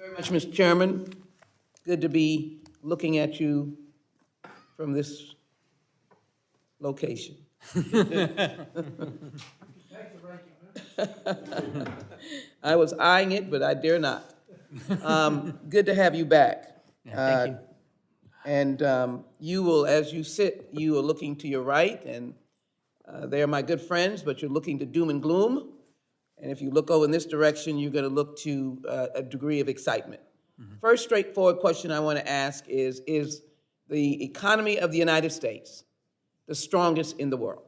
Very much, Mr. Chairman. Good to be looking at you from this location. I was eyeing it, but I dare not. Good to have you back. Thank you. And you will, as you sit, you are looking to your right, and they are my good friends, but you're looking to doom and gloom. And if you look over in this direction, you're going to look to a degree of excitement. First straightforward question I want to ask is the economy of the United States the strongest in the world?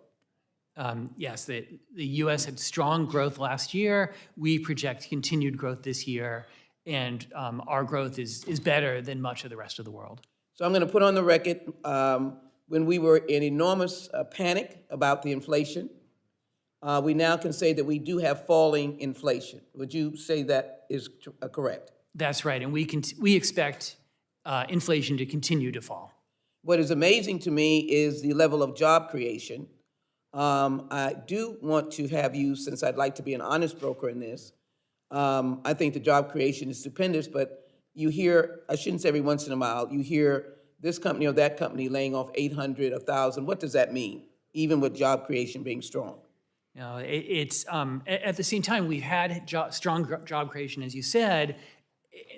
Yes, the U.S. had strong growth last year. We project continued growth this year, and our growth is better than much of the rest of the world. So I'm going to put on the record, when we were in enormous panic about the inflation, we now can say that we do have falling inflation. Would you say that is correct? That's right, and we expect inflation to continue to fall. What is amazing to me is the level of job creation. I do want to have you, since I'd like to be an honest broker in this, I think the job creation is stupendous, but you hear, I shouldn't say every once in a while, you hear this company or that company laying off 800, 1,000. What does that mean, even with job creation being strong? You know, it's at the same time, we've had strong job creation, as you said.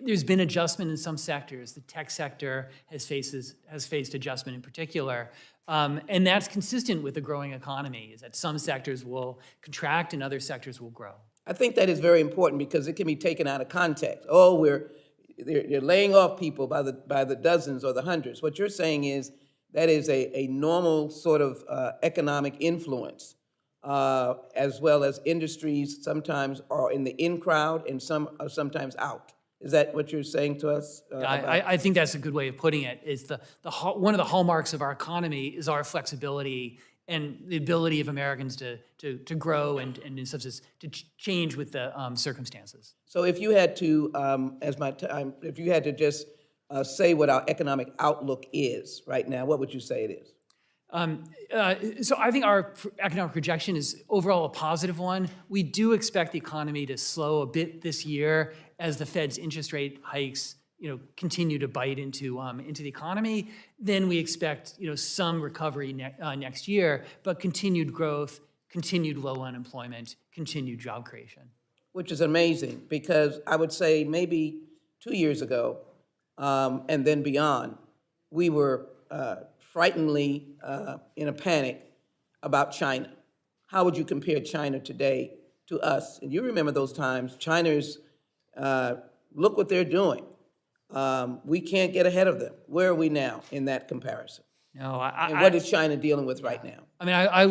There's been adjustment in some sectors. The tech sector has faced adjustment in particular. And that's consistent with the growing economy, is that some sectors will contract and other sectors will grow. I think that is very important because it can be taken out of context. Oh, they're laying off people by the dozens or the hundreds. What you're saying is that is a normal sort of economic influence, as well as industries sometimes are in the in crowd and some are sometimes out. Is that what you're saying to us? I think that's a good way of putting it. Is one of the hallmarks of our economy is our flexibility and the ability of Americans to grow and in some sense to change with the circumstances. So if you had to, if you had to just say what our economic outlook is right now, what would you say it is? So I think our economic projection is overall a positive one. We do expect the economy to slow a bit this year as the Fed's interest rate hikes, continue to bite into the economy. Then we expect, some recovery next year, but continued growth, continued low unemployment, continued job creation. Which is amazing because I would say maybe 2 years ago, and then beyond, we were frighteningly in a panic about China. How would you compare China today to us? And you remember those times. China's, look what they're doing. We can't get ahead of them. Where are we now in that comparison? No, and what is China dealing with right now? I mean, I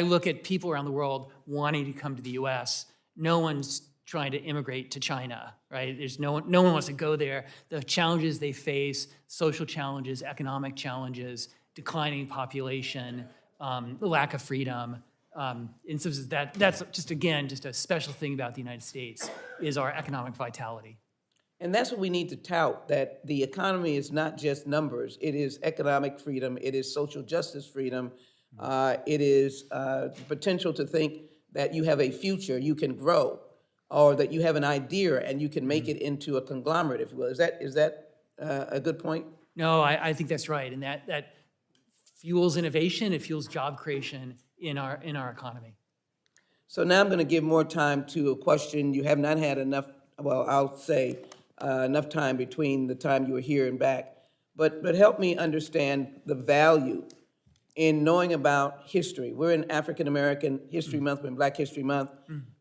look at people around the world wanting to come to the U.S. No one's trying to immigrate to China, right? There's no one wants to go there. The challenges they face, social challenges, economic challenges, declining population, the lack of freedom. In some sense, that's just a special thing about the United States is our economic vitality. And that's what we need to tout, that the economy is not just numbers. It is economic freedom. It is social justice freedom. It is potential to think that you have a future, you can grow, or that you have an idea and you can make it into a conglomerate, if you will. Is that a good point? No, I think that's right. And that fuels innovation, it fuels job creation in our economy. So now I'm going to give more time to a question. You have not had enough, well, I'll say enough time between the time you were here and back. But help me understand the value in knowing about history. We're in African American History Month, we're in Black History Month.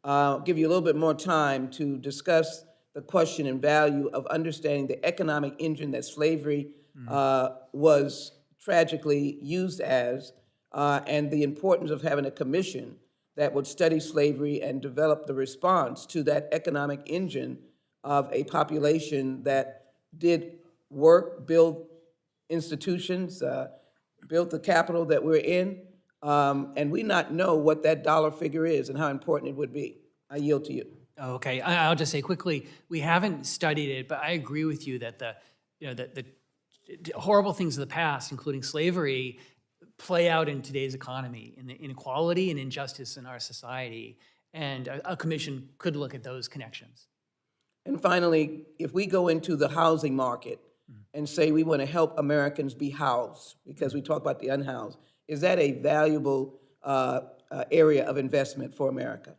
I'll give you a little bit more time to discuss the question and value of understanding the economic engine that slavery was tragically used as, and the importance of having a commission that would study slavery and develop the response to that economic engine of a population that did work, build institutions, built the capital that we're in, and we not know what that dollar figure is and how important it would be. I yield to you. Okay, I'll just say quickly, we haven't studied it, but I agree with you that the horrible things of the past, including slavery, play out in today's economy, in the inequality and injustice in our society, and a commission could look at those connections. And finally, if we go into the housing market and say we want to help Americans be housed, because we talk about the unhoused, is that a valuable area of investment for America?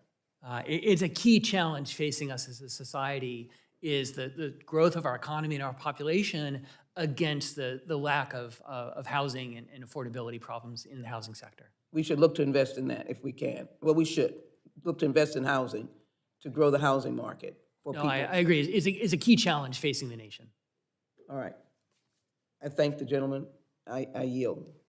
It's a key challenge facing us as a society is the growth of our economy and our population against the lack of housing and affordability problems in the housing sector. We should look to invest in that if we can. Well, we should look to invest in housing to grow the housing market for No, people. I agree. It's a key challenge facing the nation. All right. I thank the gentleman. I yield.